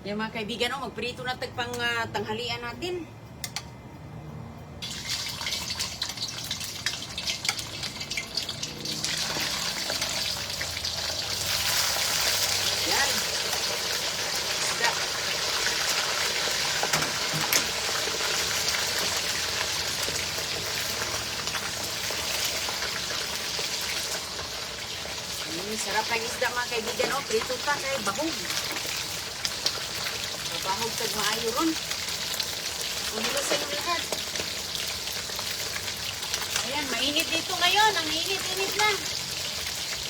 Yung mga kaibigan, magprito na tagpang tanghalian natin. Yan. Isda. Sarap ng isda mga kaibigan, prito ka kay bahog. Bahog tag maayo ron. Umilo sa inyo lahat. Ayan, mainit dito ngayon. Ang init-init lang.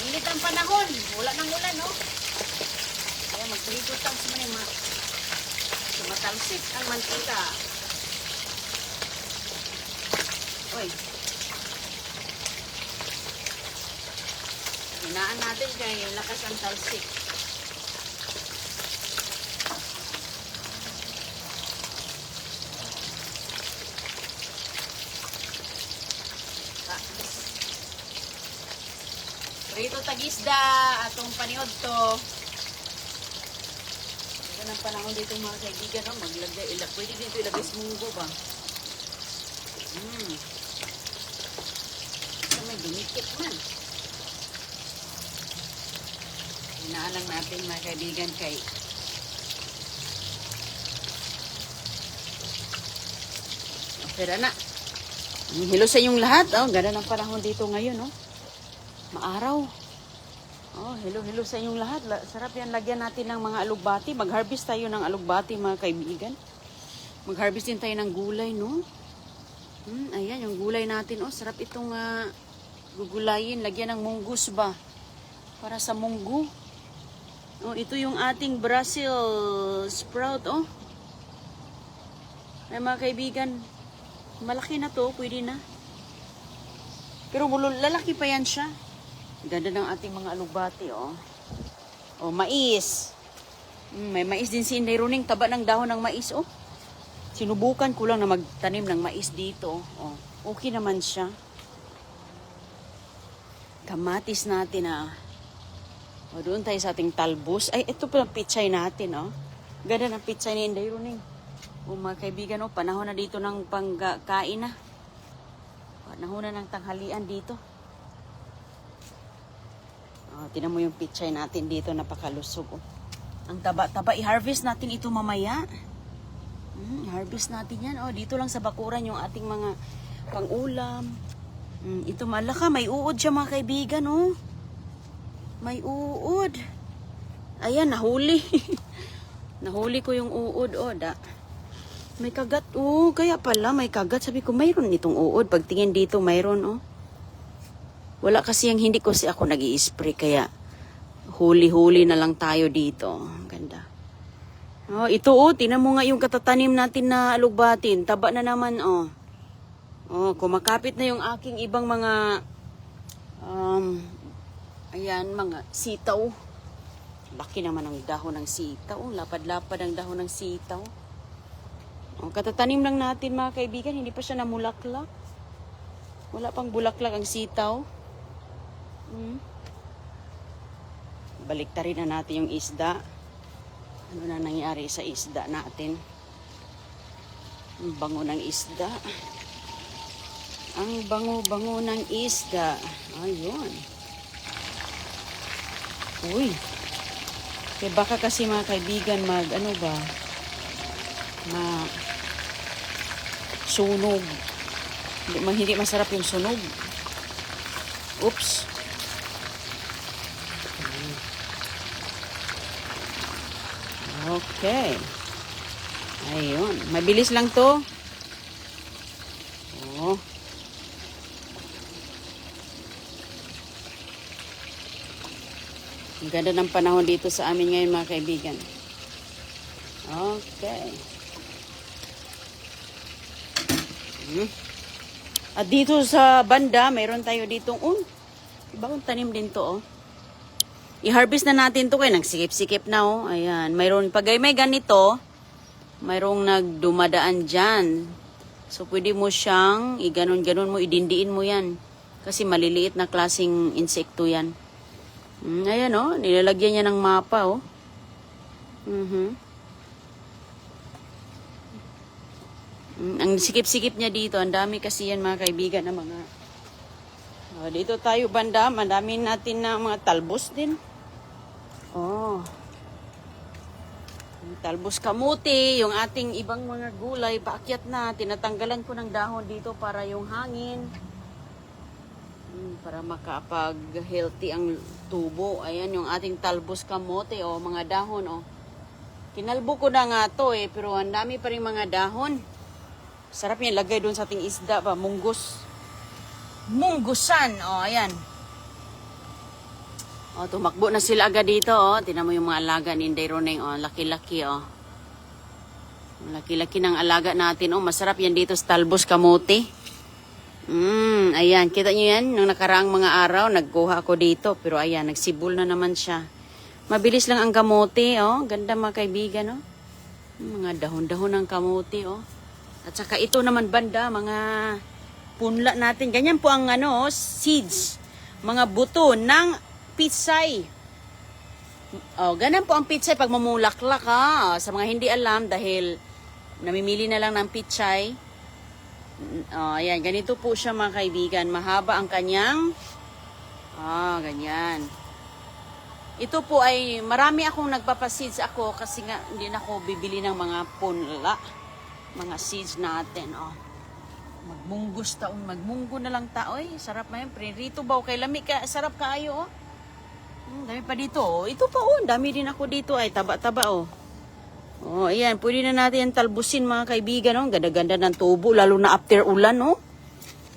Init ang panahon. Wala nang ulan, no? Ayan, magprito tang sa mga matalsik ang mantika. Uy. Hinaan natin kay lakas ang talsik. Prito tagisda atong paniod to. Ito ng panahon dito mga kaibigan, no? Maglagay, pwede dito ilagay sa munggo ba? Ito may dumikit man. Hinaan natin mga kaibigan kay pera na. Hello sa inyong lahat. Ganda ng panahon dito ngayon, no? Maaraw. Hello sa inyong lahat. Sarap yan. Lagyan natin ng mga alugbati. Mag-harvest tayo ng alugbati, mga kaibigan. Mag-harvest din tayo ng gulay, no? Ayan, yung gulay natin. Sarap itong gugulayin. Lagyan ng munggus ba? Para sa munggo. Ito yung ating Brussels sprout, Ay, mga kaibigan, malaki na to. Pwede na. Pero lalaki pa yan siya. Ganda ng ating mga alugbati, mais. May mais din si Inday Runing, taba ng dahon ng mais, Sinubukan ko lang na magtanim ng mais dito, Okay naman siya. Kamatis natin, doon tayo sa ating talbos. Ay, ito pa ang pitsay natin, Ganda ng pitsay ni Inday Runing. Mga kaibigan, panahon na dito ng pangkain na. Panahon na ng tanghalian dito. Tinan mo yung pichay natin dito, napakalusog. Ang taba-taba, i-harvest natin ito mamaya. I-harvest natin yan. Dito lang sa bakuran yung ating mga pang-ulam. Ito malaka, may uod siya mga kaibigan, May uod. Ayan, nahuli. Nahuli ko yung uod, May kagat, kaya pala may kagat. Sabi ko, mayroon itong uod. Pagtingin dito, mayroon, Wala kasi yung hindi ko ako nag-i-spray, kaya huli-huli na lang tayo dito. Ganda. Ito, tinan mo nga yung katatanim natin na alugbatin. Taba na naman, kumakapit na yung aking ibang mga, ayan, mga sitaw. Laki naman ang dahon ng sitaw. Lapad-lapad ang dahon ng sitaw. Katatanim lang natin mga kaibigan, hindi pa siya namulaklak. Wala pang bulaklak ang sitaw. Baliktarin na natin yung isda. Ano na nangyari sa isda natin? Ang bango ng isda. Ang bango-bango ng isda. Ayun. Uy. Kaya baka kasi mga kaibigan sunog. Hindi masarap yung sunog. Oops. Okay. Ayun. Mabilis lang to. Ang ganda ng panahon dito sa amin ngayon mga kaibigan. Okay. At dito sa banda, mayroon tayo ditong bagong tanim din to, I-harvest na natin to, kaya nagsikip-sikip na, Ayan, mayroon pag may ganito, mayroong nagdumadaan diyan. So pwede mo siyang iganon-ganon mo, idindiin mo 'yan. Kasi maliliit na klaseng insekto 'yan. Ayan, nilalagyan niya ng mapa, Ang sikip-sikip niya dito, ang dami kasi yan mga kaibigan na mga... dito tayo banda, madami natin na mga talbos din. Talbos kamuti, yung ating ibang mga gulay, paakyat na, tinatanggalan ko ng dahon dito para yung hangin. Para makapag-healthy ang tubo. Ayan yung ating talbos kamote, mga dahon, Kinalbo ko na nga to pero ang dami pa rin mga dahon. Sarap yan, lagay doon sa ating isda pa, munggusan, ayan. Tumakbo na sila agad dito, Tingnan mo yung mga alaga ni Inday Roneng, laki-laki, Laki-laki ng alaga natin, Masarap yan dito sa talbos kamote. Ayan, kita nyo yan, nung nakaraang mga araw, nagkuha ako dito, pero ayan, nagsibol na naman siya. Mabilis lang ang kamote, Ganda mga kaibigan, Mga dahon-dahon ng kamote, At saka ito naman banda, mga punla natin. Ganyan po ang seeds, mga buto ng pitsay. Ganyan po ang pitsay pag mamulaklak, Sa mga hindi alam, dahil namimili na lang ng pitsay. Ayan, ganito po siya mga kaibigan. Mahaba ang kanyang, ganyan. Ito po ay, marami akong nagpapaseeds ako kasi nga hindi na ako bibili ng mga punla. Mga seeds natin, magmunggo na lang sarap na yan. Prerito ba kay lami ka, sarap kaayo, dami pa dito, Ito pa, dami din ako dito, taba-taba, ayan, pwede na natin talbusin mga kaibigan, Ganda-ganda ng tubo, lalo na after ulan,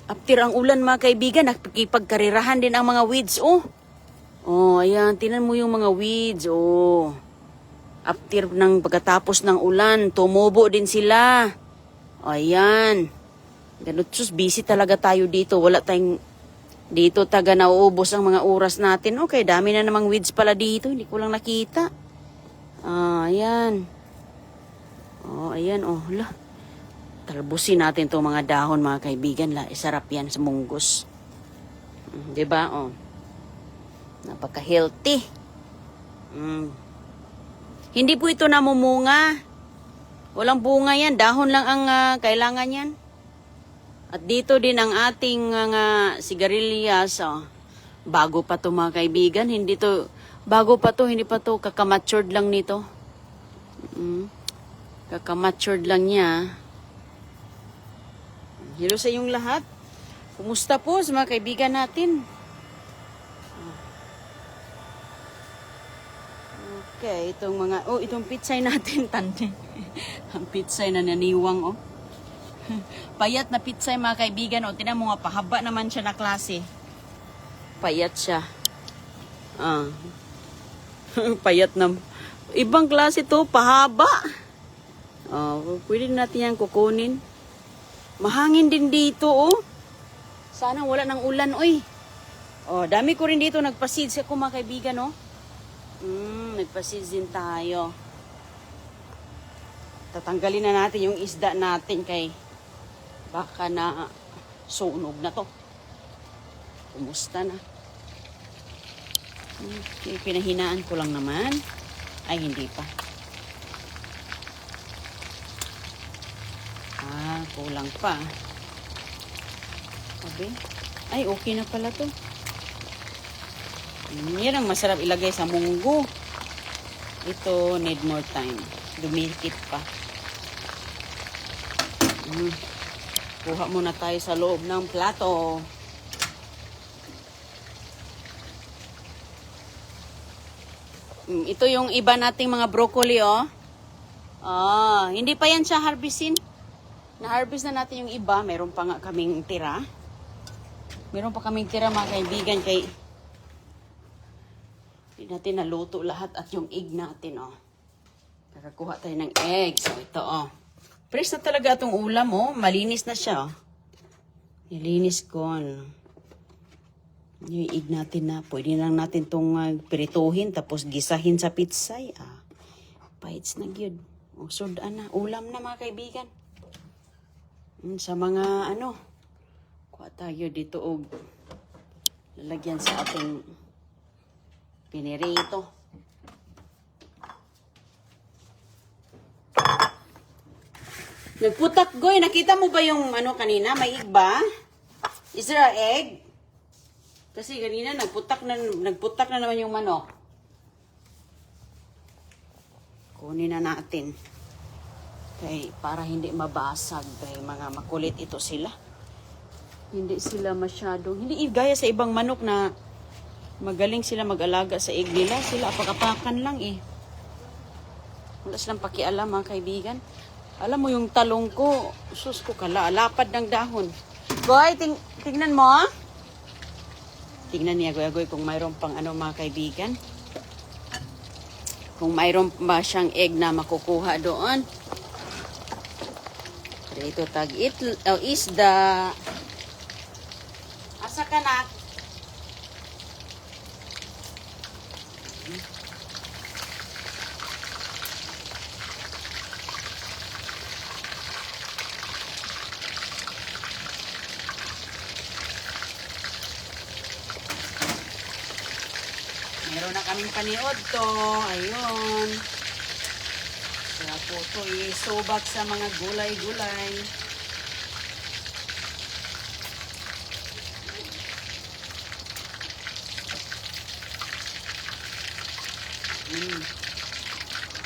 After ang ulan mga kaibigan, nakikipagkarirahan din ang mga weeds, ayan, tinan mo yung mga weeds, After ng pagkatapos ng ulan, tumubo din sila. Ayan. Ganun, busy talaga tayo dito. Wala tayong dito nauubos ang mga oras natin. Okay, dami na namang weeds pala dito. Hindi ko lang nakita. Ayan. Ayan, Talbusin natin itong mga dahon, mga kaibigan. Sarap yan sa munggos. Diba, Napaka-healthy. Hindi po ito namumunga. Walang bunga yan. Dahon lang ang kailangan yan. At dito din ang ating sigarilyas. Bago pa to mga kaibigan. Bago pa to, hindi pa to. Kakamatured lang nito. Kakamatured lang niya. Hello sa inyong lahat. Kumusta po sa mga kaibigan natin? Okay, itong pitsay natin, tante. Ang pitsay na naniwang, Payat na pitsay, mga kaibigan, Tinan mo nga, pahaba naman siya na klase. Payat siya. Payat na. Ibang klase to, pahaba. Pwede natin yan kukunin. Mahangin din dito, Sana wala ng ulan, dami ko rin dito, nagpa-seeds ako, mga kaibigan, nagpa-seeds din tayo. Tatanggalin na natin yung isda natin kay baka na sunog na to. Kumusta na? Okay, pinahinaan ko lang naman. Ay, hindi pa. Kulang pa. Okay. Ay, okay na pala to. Yan ang masarap ilagay sa munggo. Ito, need more time. Dumikit pa. Kuha muna tayo sa loob ng plato. Ito yung iba nating mga broccoli, hindi pa yan siya harvestin. Na-harvest na natin yung iba. Meron pa nga kaming tira. Meron pa kaming tira, mga kaibigan, kay hindi natin naluto lahat at yung egg natin, Kakakuha tayo ng egg. So, ito, fresh na talaga itong ulam, Malinis na siya, Nilinis ko, Yung egg natin na, pwede lang natin itong pirituhin, tapos gisahin sa pitsay, Paits na gyud. Sudan na. Ulam na, mga kaibigan. Sa mga, kuha tayo dito, lalagyan sa ating pinirito. Nagputak, Goy. Nakita mo ba yung ano kanina? May egg ba? Is there an egg? Kasi kanina nagputak na naman yung manok. Kunin na natin. Kay para hindi mabasag. Kay mga makulit ito sila. Hindi sila masyadong, hindi gaya sa ibang manok na magaling sila mag-alaga sa egg nila. Sila apakapakan lang eh. Wala silang pakialam mga kaibigan. Alam mo yung talong ko, sus ko lapad ng dahon. Goy, tingnan mo ah. Tingnan niya, Goy, kung mayroon pang ano mga kaibigan. Kung mayroon ba siyang egg na makukuha doon. Ito isda. Asa ka na? Meron na kaming paniod to. Ayun. Kaya po ito isubak sa mga gulay-gulay.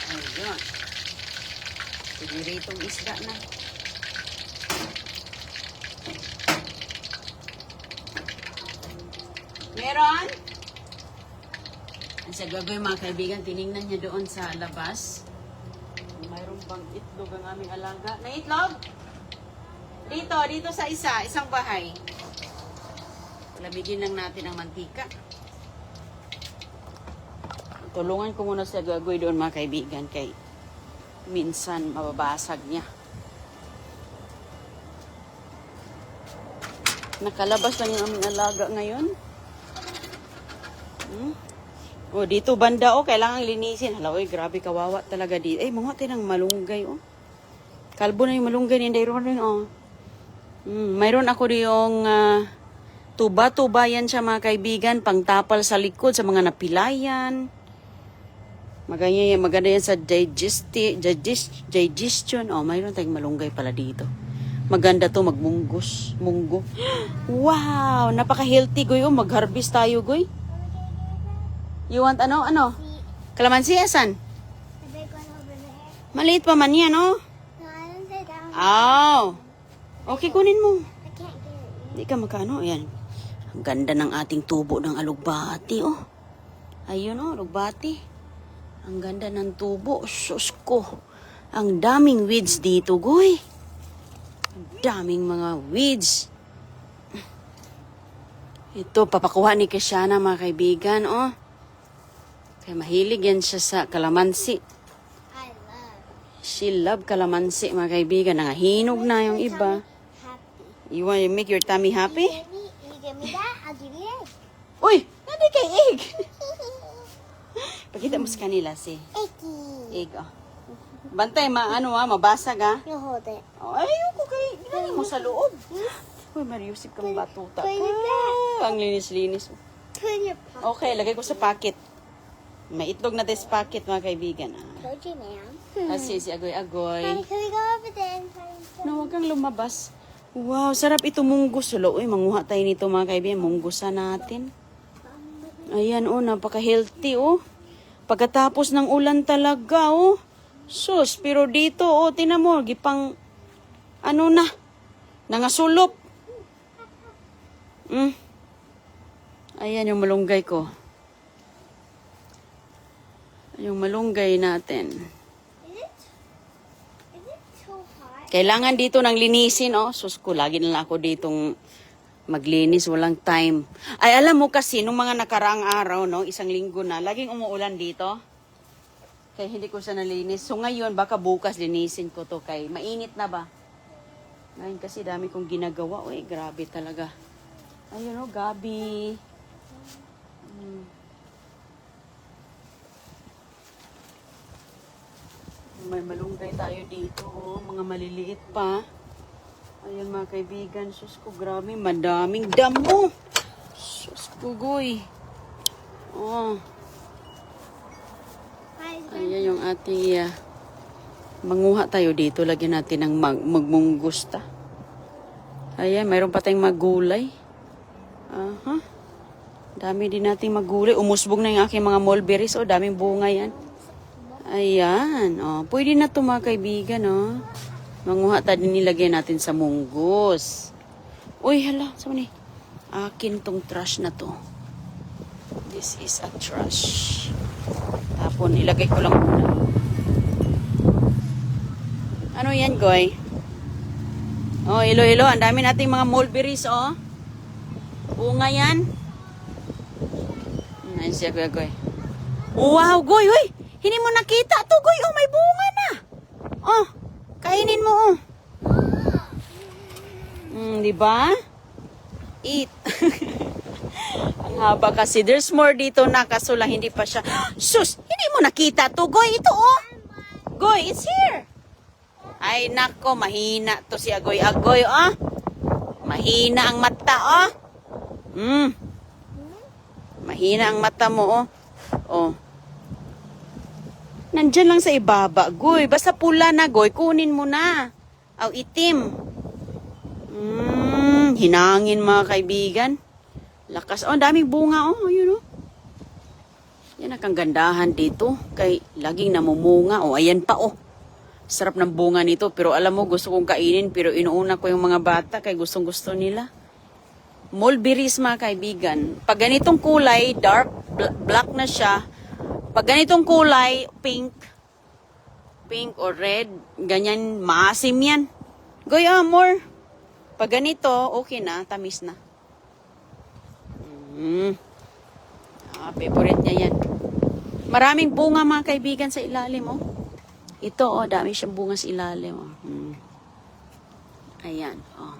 Ayun. Sige ritong isda na. Meron? Sa gagawin mga kaibigan, tiningnan niya doon sa labas. Mayroon bang itlog ang aming alaga? Na itlog? Dito sa isang bahay. Lamigin lang natin ang mantika. Tulungan ko muna sa gagawin doon mga kaibigan kay minsan mababasag niya. Nakalabas lang yung aming alaga ngayon. Oh, dito banda kailangan linisin. Hala, grabe kawawa talaga dito. Mga tinang malunggay Kalbo na yung malunggay ni Dayron rin mayroon ako yung tuba-tuba yan siya mga kaibigan, pangtapal sa likod sa mga napilayan. Maganda yan sa digestion. Mayroon tayong malunggay pala dito. Maganda to munggo. Wow, napaka-healthy Goy. Mag-harvest tayo Goy. You want ano? Kalamansi, asan? Maliit pa man yan, Okay, kunin mo. Hindi ka magkano. Ayan. Ang ganda ng ating tubo ng alugbati, Ayun, alugbati. Ang ganda ng tubo. Sus ko. Ang daming weeds dito, Goy. Ang daming mga weeds. Ito, papakuha ni Keshana, mga kaibigan, Kaya mahilig yan siya sa kalamansi. She love kalamansi, mga kaibigan. Nangahinog na yung iba. You want to make your tummy happy? You give me that, I'll give you egg. Uy! Nadi kay egg! Pakita mo sa kanila si Eggy. egg, Bantay, mabasag, You hold it. Ayoko kay, ginali mo sa loob. Uy, mariusip kang batuta. Ang linis-linis. Put in your pocket. Okay, lagay ko sa packet. May itlog na this packet, mga kaibigan. Told you, ma'am. Kasi si Agoy-Agoy. Honey, can we go over there and find some? No, huwag kang lumabas. Wow, sarap ito munggos. Uy, manguha tayo nito mga kaibigan. Munggosan natin. Ayan, napaka-healthy, Pagkatapos ng ulan talaga, Sus, pero dito, tingnan mo, gipang, nangasulop. Ayan yung malunggay ko. Yung malunggay natin. Is it too hot? Kailangan dito ng linisin, Sus ko, lagi na lang ako ditong maglinis, walang time. Ay, alam mo kasi, nung mga nakaraang araw, isang linggo na, laging umuulan dito. Kaya hindi ko siya nalinis. So ngayon, baka bukas linisin ko to kay mainit na ba? Ngayon kasi dami kong ginagawa. Uy, grabe talaga. Ayun gabi. May malunggay tayo dito, mga maliliit pa. Ayan mga kaibigan, sus ko, grabe, madaming damo. Sus ko, Goy. Ayan yung ating Manguha tayo dito. Lagyan natin ng magmunggusta. Ayan, mayroon pa tayong magulay. Aha. Dami din nating magulay. Umusbog na yung aking mga mulberries. Oh, daming bunga yan. Ayan. Oh, pwede na ito mga kaibigan. Oh. Manguha tayo din nilagay natin sa munggos. Uy, hala. Saan ni? Akin tong trash na to. This is a trash. Tapon, ilagay ko lang muna. Ano yan, Goy? Oh, ilo. Ang dami nating mga mulberries, oh. Bunga yan. Ayun siya, Goy. Wow, Goy, uy. Hindi mo nakita to, Goy. Oh, may bunga na. Oh, kainin mo, oh. Di ba? Eat. Ang haba kasi. There's more dito na kaso lang hindi pa siya. Sus, hindi mo nakita to, Goy. Ito, oh. Goy, it's here. Ay, nako, mahina to si Agoy. Oh. Mahina ang mata, oh. Mahina ang mata mo, oh. Oh. Nandyan lang sa ibaba, Goy. Basta pula na, Goy. Kunin mo na. Aw, itim. Hinangin, mga kaibigan. Lakas. Oh, daming bunga, oh. Yun, oh. Yan ang gandahan dito. Kay laging namumunga. Oh, ayan pa, oh. Sarap ng bunga nito. Pero alam mo, gusto kong kainin. Pero inuuna ko yung mga bata. Kay gustong-gusto nila. Mulberries, mga kaibigan. Pag ganitong kulay, dark, black na siya. Pag ganitong kulay, pink or red, ganyan, maasim yan. Goy, more. Pag ganito, okay na, tamis na. Favorite niya yan. Maraming bunga, mga kaibigan, sa ilalim, oh. Ito, oh, dami siyang bunga sa ilalim, oh. Ayan, oh.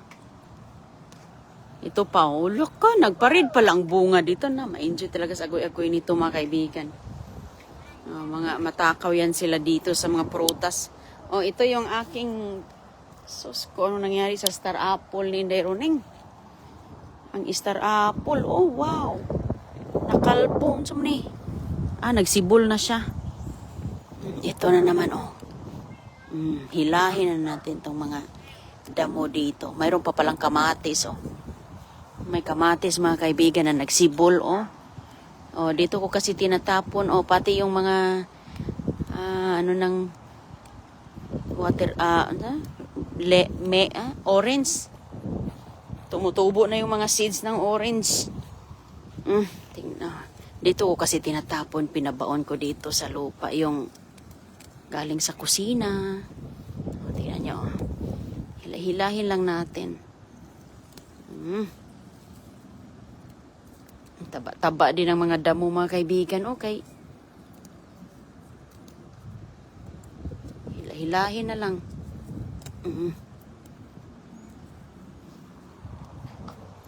Ito pa, oh, look ka, nagparid pala ang bunga dito na. Ma-enjoy talaga sa agoy-agoy nito, mga kaibigan. Oh, mga matakaw yan sila dito sa mga prutas. Oh, ito yung aking sus ko, ano nangyari sa star apple ni Inday Roning. Ang star apple, oh wow. Nakalpo, saan ni? Nagsibol na siya. Ito na naman, oh. Hilahin na natin tong mga damo dito. Mayroon pa palang kamatis, oh. May kamatis, mga kaibigan, na nagsibol, oh. Oh, dito ko kasi tinatapon, oh, pati yung mga water orange. Tumutubo na yung mga seeds ng orange. Tingnan. Dito ko kasi tinatapon, pinabaon ko dito sa lupa yung galing sa kusina. Oh, tingnan nyo, oh. Hilahin lang natin. Taba din ang mga damo, mga kaibigan. Okay. Hilahin na lang.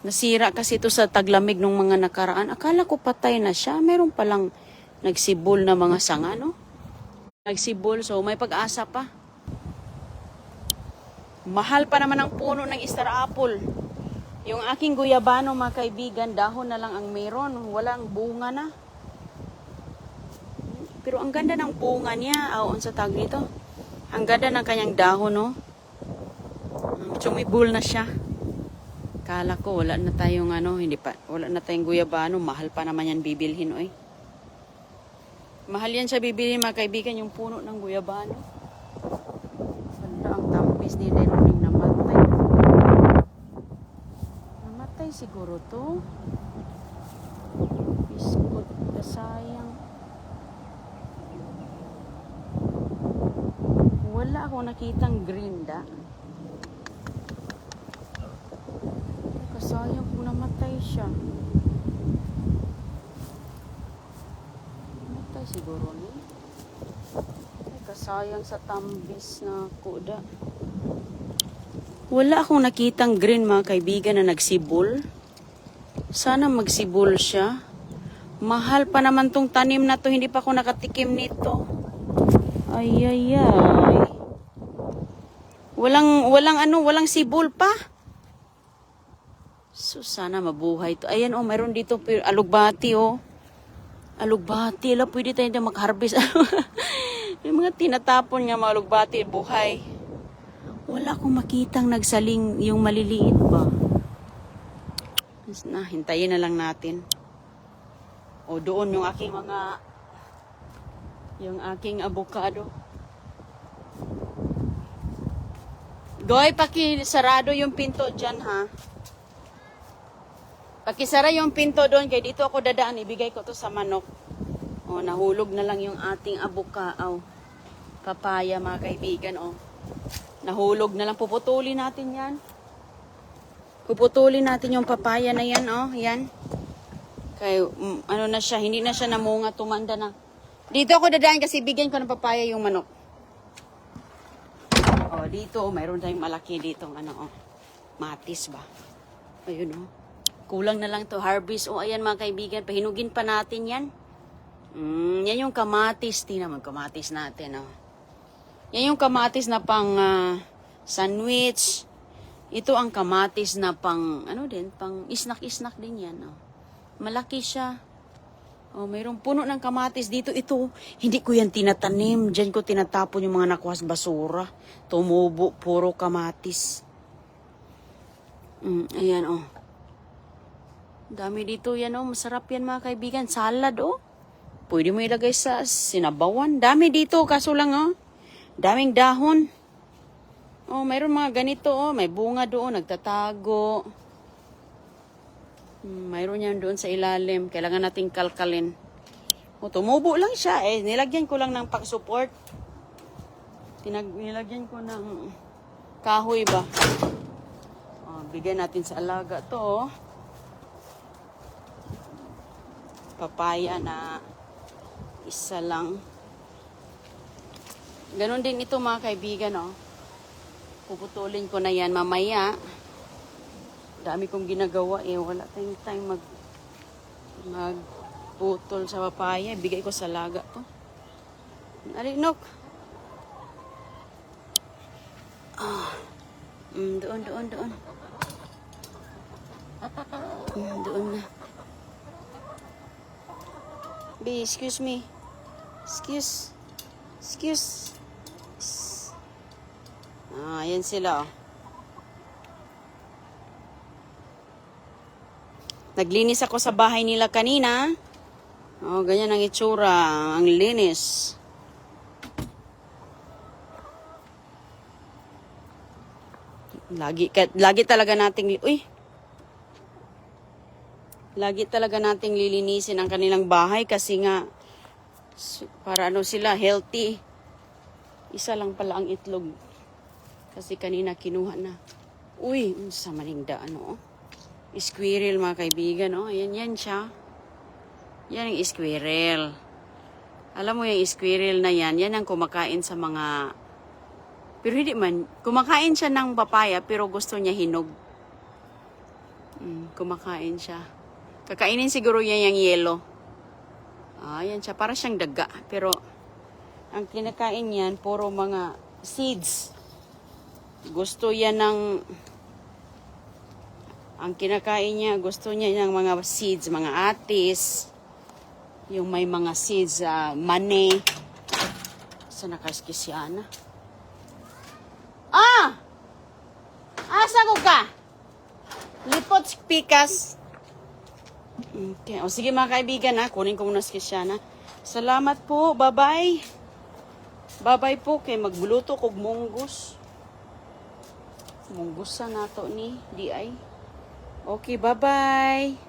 Nasira kasi ito sa taglamig ng mga nakaraan. Akala ko patay na siya. Meron palang nagsibol na mga sanga, no? Nagsibol, so may pag-asa pa. Mahal pa naman ang puno ng star apple. Yung aking guyabano, mga kaibigan, dahon na lang ang meron. Walang bunga na. Pero ang ganda ng bunga niya. Ang sa tag nito. Ang ganda ng kanyang dahon, no? Sumibol na siya. Kala ko, wala na tayong wala na tayong guyabano. Mahal pa naman yan bibilhin, oy. Mahal yan sa bibilhin, mga kaibigan, yung puno ng guyabano. Ganda ang tampis ni Leroning namatay. Namatay siguro to. Biskot, sayang. Wala akong nakitang green da. Sayang kung namatay siya. Namatay siguro ni. Ay, kasayang sa tambis na kuda. Wala akong nakitang green, mga kaibigan, na nagsibol. Sana magsibol siya. Mahal pa naman tong tanim na to. Hindi pa ako nakatikim nito. Ay. Walang sibol pa. So, sana mabuhay to. Ayan, oh, mayroon dito alugbati, oh. Alugbati, pwede tayo na mag-harvest. Yung mga tinatapon nga mga lugbati, buhay. Wala akong makitang nagsaling yung maliliit ba. Na, hintayin na lang natin. O doon yung aking avocado. Goy, pakisarado yung pinto dyan, ha? Pakisara yung pinto doon, kaya dito ako dadaan, ibigay ko to sa manok. O, nahulog na lang yung ating avocado. Papaya, mga kaibigan, o. Nahulog na lang, puputulin natin yan. Puputulin natin yung papaya na yan, o, yan. Kaya, ano na siya, hindi na siya namunga, tumanda na. Dito ako dadaan kasi bigyan ko ng papaya yung manok. O, dito, mayroon tayong malaki dito, matis ba? Ayun, o. Kulang na lang to harvest. O, ayan mga kaibigan, pahinugin pa natin yan. Yan yung kamatis. Tingnan mo, kamatis natin, o. Yan yung kamatis na pang sandwich. Ito ang kamatis na pang, pang isnak-isnak din yan, o. Malaki siya. O, mayroong puno ng kamatis dito. Ito, hindi ko yan tinatanim. Diyan ko tinatapon yung mga nakuhas basura. Tumubo, puro kamatis. Ayan, o. Dami dito yan, o. Masarap yan, mga kaibigan. Salad, o. Pwede mo ilagay sa sinabawan. Dami dito, kaso lang, o. Daming dahon. O, mayroon mga ganito, o. May bunga doon, nagtatago. Mayroon yan doon sa ilalim. Kailangan nating kalkalin. O, tumubo lang siya, eh. Nilagyan ko lang ng pag-support. Nilagyan ko ng kahoy ba. O, bigyan natin sa alaga to, o. Papaya na isa lang. Ganon din ito mga kaibigan, oh. Puputulin ko na yan mamaya. Dami kong ginagawa, eh. Wala tayong time magputol sa papaya. Bigay ko sa laga to. Alinok. Doon. Doon na. Be, excuse me. Excuse. Ayan sila, oh. Naglinis ako sa bahay nila kanina. Oh, ganyan ang itsura. Ang linis. Lagi talaga nating Lagi talaga nating lilinisin ang kanilang bahay kasi nga para sila healthy. Isa lang pala ang itlog. Kasi kanina kinuha na. Sa maningdaan, oh. Squirrel, mga kaibigan, oh. Yan siya. Yan ang squirrel. Alam mo yung squirrel na yan ang kumakain sa mga... Pero hindi man. Kumakain siya ng papaya pero gusto niya hinog. Kumakain siya. Kakainin siguro yan yung yellow. Yan siya. Para siyang daga. Pero ang kinakain niyan, puro mga seeds. Gusto yan ng... Ang kinakain niya, gusto niya ng mga seeds, mga atis. Yung may mga seeds, mani. Saan nakaskis si Ana? Asa ko ka? Lipot pikas. Okay. O sige mga kaibigan, kunin ko muna si Kisyana. Salamat po. Bye-bye. Bye-bye po. Kay magbuluto kog munggos. Munggusan nato ni DI. Okay, bye-bye.